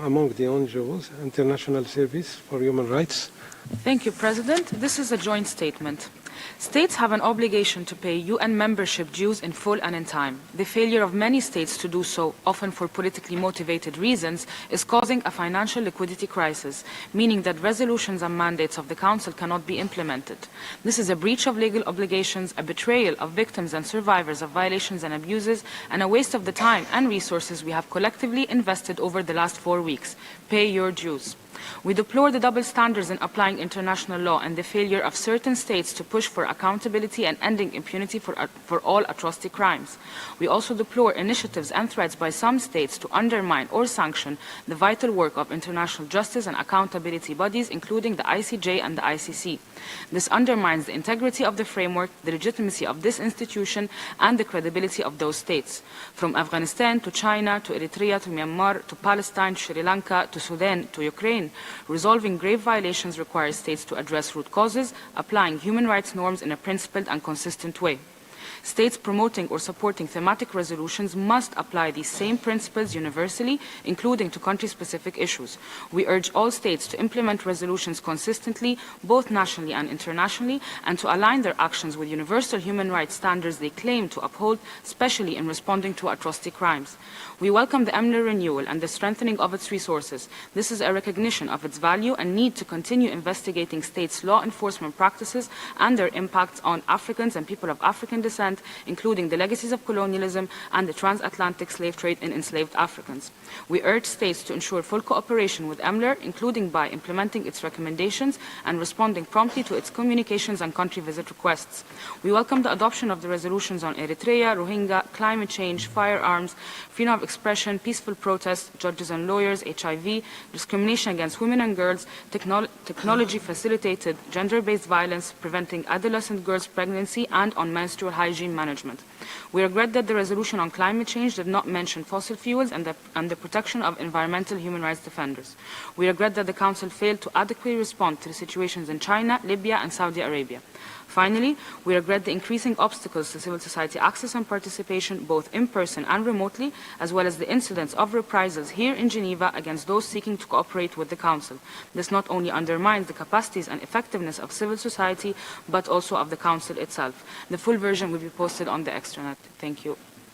among the NGOs, International Service for Human Rights. Thank you, President. This is a joint statement. States have an obligation to pay UN membership dues in full and in time. The failure of many states to do so, often for politically motivated reasons, is causing a financial liquidity crisis, meaning that resolutions and mandates of the Council cannot be implemented. This is a breach of legal obligations, a betrayal of victims and survivors of violations and abuses, and a waste of the time and resources we have collectively invested over the last 4 weeks. Pay your dues. We deplore the double standards in applying international law and the failure of certain states to push for accountability and ending impunity for all atrocity crimes. We also deplore initiatives and threats by some states to undermine or sanction the vital work of international justice and accountability bodies, including the ICJ and the ICC. This undermines the integrity of the framework, the legitimacy of this institution, and the credibility of those states. From Afghanistan to China, to Eritrea, to Myanmar, to Palestine, to Sri Lanka, to Sudan, to Ukraine, resolving grave violations requires states to address root causes, applying human rights norms in a principled and consistent way. States promoting or supporting thematic resolutions must apply these same principles universally, including to country-specific issues. We urge all states to implement resolutions consistently, both nationally and internationally, and to align their actions with universal human rights standards they claim to uphold, especially in responding to atrocity crimes. We welcome the EMLR renewal and the strengthening of its resources. This is a recognition of its value and need to continue investigating states' law enforcement practices and their impacts on Africans and people of African descent, including the legacies of colonialism and the transatlantic slave trade in enslaved Africans. We urge states to ensure full cooperation with EMLR, including by implementing its recommendations and responding promptly to its communications and country visit requests. We welcome the adoption of the resolutions on Eritrea, Rohingya, climate change, firearms, freedom of expression, peaceful protests, judges and lawyers, HIV, discrimination against women and girls, technology-facilitated gender-based violence, preventing adolescent girls' pregnancy, and on menstrual hygiene management. We regret that the resolution on climate change did not mention fossil fuels and the protection of environmental human rights defenders. We regret that the Council failed to adequately respond to the situations in China, Libya, and Saudi Arabia. Finally, we regret the increasing obstacles to civil society access and participation, both in person and remotely, as well as the incidence of reprisals here in Geneva against those seeking to cooperate with the Council. This not only undermines the capacities and effectiveness of civil society, but also of the Council itself. The full version will be posted on the extranet. Thank you.